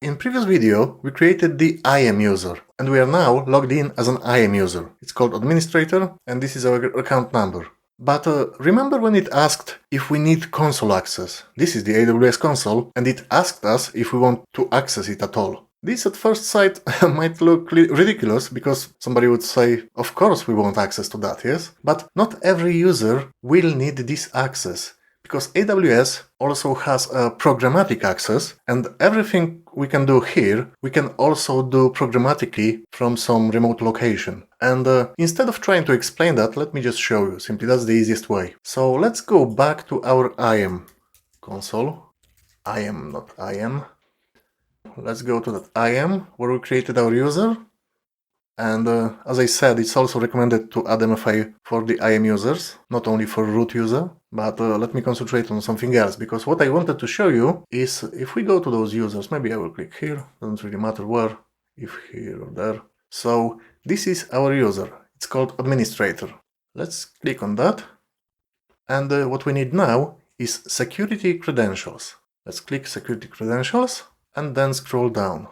In previous video, we created the IAM user, and we are now logged in as an IAM user. It's called administrator, and this is our account number. But remember when it asked if we need console access? This is the AWS console, and it asked us if we want to access it at all. This at first sight might look ridiculous, because somebody would say, of course we want access to that, yes? But not every user will need this access, because AWS also has a programmatic access, and everything we can do here, we can also do programmatically from some remote location. And instead of trying to explain that, let me just show you. Simply, that's the easiest way. So let's go back to our IAM console. IAM, not IAM. Let's go to that IAM where we created our user. And as I said, it's also recommended to add MFA for the IAM users, not only for root user. But let me concentrate on something else, because what I wanted to show you is if we go to those users, maybe I will click here, doesn't really matter where, if here or there. So this is our user, it's called administrator. Let's click on that. And what we need now is security credentials. Let's click security credentials and then scroll down.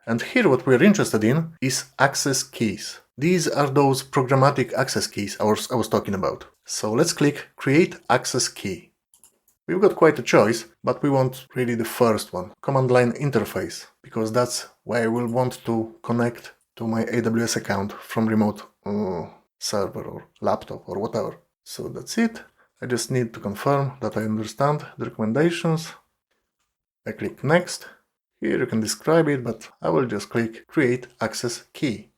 And here what we're interested in is access keys. These are those programmatic access keys I was talking about. So let's click Create Access Key. We've got quite a choice, but we want really the first one, command line interface, because that's where I will want to connect to my AWS account from remote server or laptop or whatever. So that's it. I just need to confirm that I understand the recommendations. I click Next. Here you can describe it, but I will just click Create Access Key.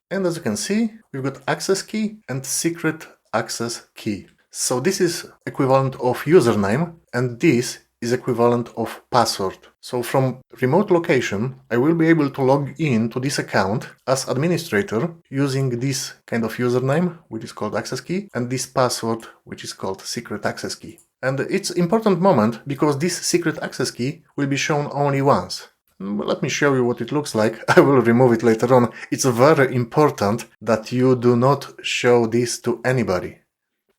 And as you can see, we've got access key and secret access key. So this is equivalent of username, and this is equivalent of password. So from remote location, I will be able to log in to this account as administrator using this kind of username, which is called access key, and this password, which is called secret access key. And it's an important moment, because this secret access key will be shown only once. Let me show you what it looks like. I will remove it later on. It's very important that you do not show this to anybody.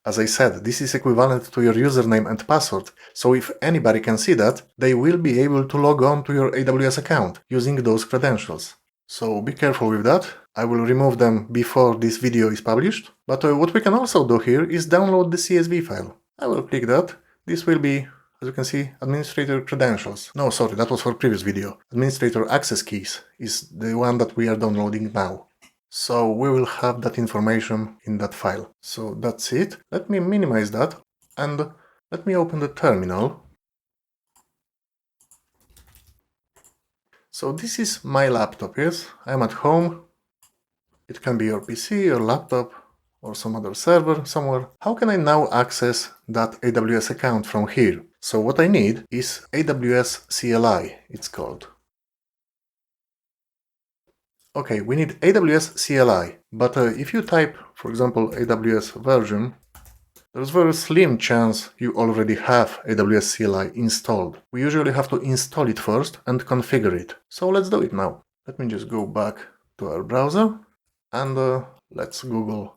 As I said, this is equivalent to your username and password, so if anybody can see that, they will be able to log on to your AWS account using those credentials. So be careful with that. I will remove them before this video is published. But what we can also do here is download the CSV file. I will click that. This will be, as you can see, administrator credentials. No, sorry, that was for previous video. Administrator access keys is the one that we are downloading now. So we will have that information in that file. So that's it. Let me minimize that and let me open the terminal. So this is my laptop, yes? I'm at home. It can be your PC, your laptop, or some other server somewhere. How can I now access that AWS account from here? So what I need is AWS CLI, it's called. Okay, we need AWS CLI, but if you type, for example, AWS version, there's a very slim chance you already have AWS CLI installed. We usually have to install it first and configure it. So let's do it now. Let me just go back to our browser and let's Google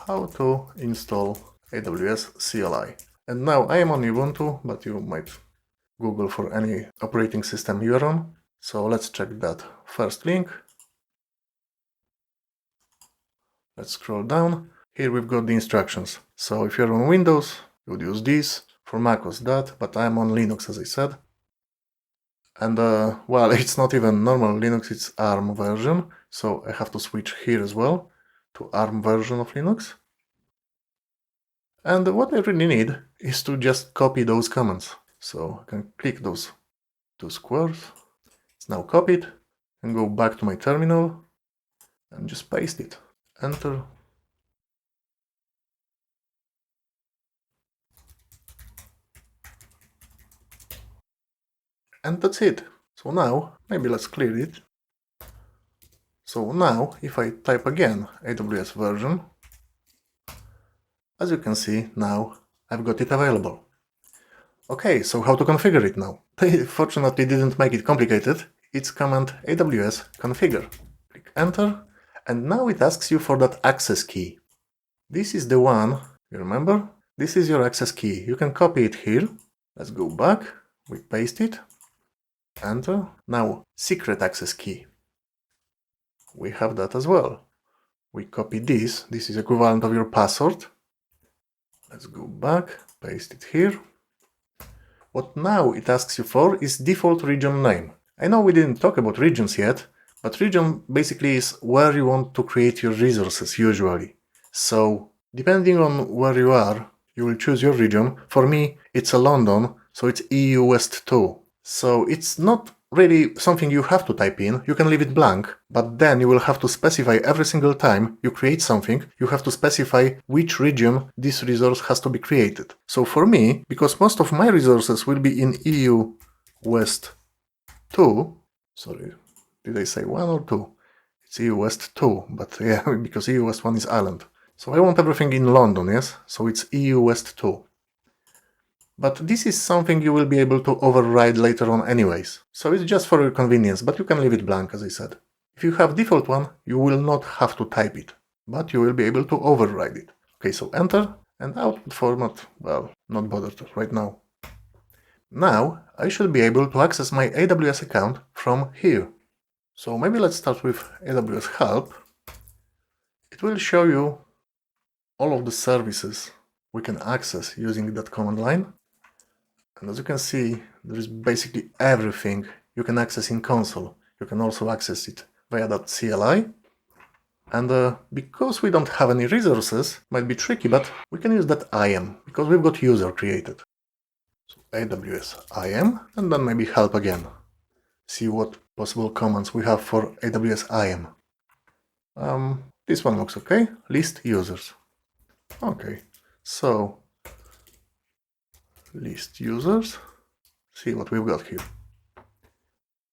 how to install AWS CLI. And now I am on Ubuntu, but you might Google for any operating system you are on. So let's check that first link. Let's scroll down. Here we've got the instructions. So if you're on Windows, you would use this. For macOS that, but I'm on Linux, as I said. And well, it's not even normal Linux, it's ARM version. So I have to switch here as well to ARM version of Linux. And what I really need is to just copy those commands. So I can click those two squares. It's now copied, and go back to my terminal and just paste it. Enter. And that's it. So now, maybe let's clear it. So now, if I type again AWS version, as you can see, now I've got it available. Okay, so how to configure it now? They fortunately didn't make it complicated. It's command AWS configure. Click enter, and now it asks you for that access key. This is the one, you remember? This is your access key. You can copy it here. Let's go back, we paste it. Enter. Now, secret access key. We have that as well. We copy this. This is equivalent of your password. Let's go back, paste it here. What now it asks you for is default region name. I know we didn't talk about regions yet, but region basically is where you want to create your resources usually. So, depending on where you are, you will choose your region. For me, it's a London, so it's EU West 2. So it's not really something you have to type in, you can leave it blank, but then you will have to specify every single time you create something, you have to specify which region this resource has to be created. So for me, because most of my resources will be in EU West 2, sorry, did I say 1 or 2? It's EU West 2, but yeah, because EU West 1 is Ireland. So I want everything in London, yes? So it's EU West 2. But this is something you will be able to override later on anyways. So it's just for your convenience, but you can leave it blank as I said. If you have default one, you will not have to type it, but you will be able to override it. Okay, so enter, and output format, well, not bothered right now. Now, I should be able to access my AWS account from here. So maybe let's start with AWS Help. It will show you all of the services we can access using that command line. And as you can see, there is basically everything you can access in console. You can also access it via that CLI. And because we don't have any resources, might be tricky, but we can use that IAM, because we've got user created. So AWS IAM, and then maybe help again. See what possible commands we have for AWS IAM. This one looks okay. List users. Okay, so list users. See what we've got here.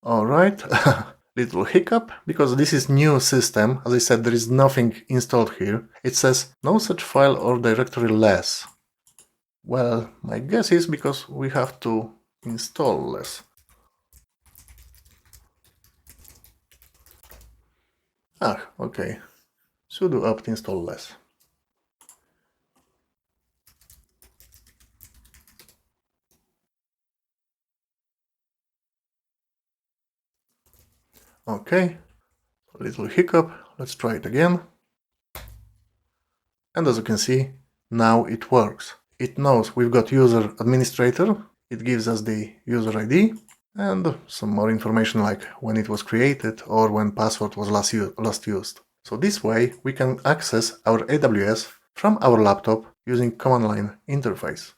Alright, little hiccup, because this is new system. As I said, there is nothing installed here. It says no such file or directory less. Well, my guess is because we have to install less. Okay. Sudo apt install less. Okay, a little hiccup, let's try it again. And as you can see, now it works. It knows we've got user administrator, it gives us the user ID, and some more information like when it was created or when password was last used. So this way we can access our AWS from our laptop using command line interface.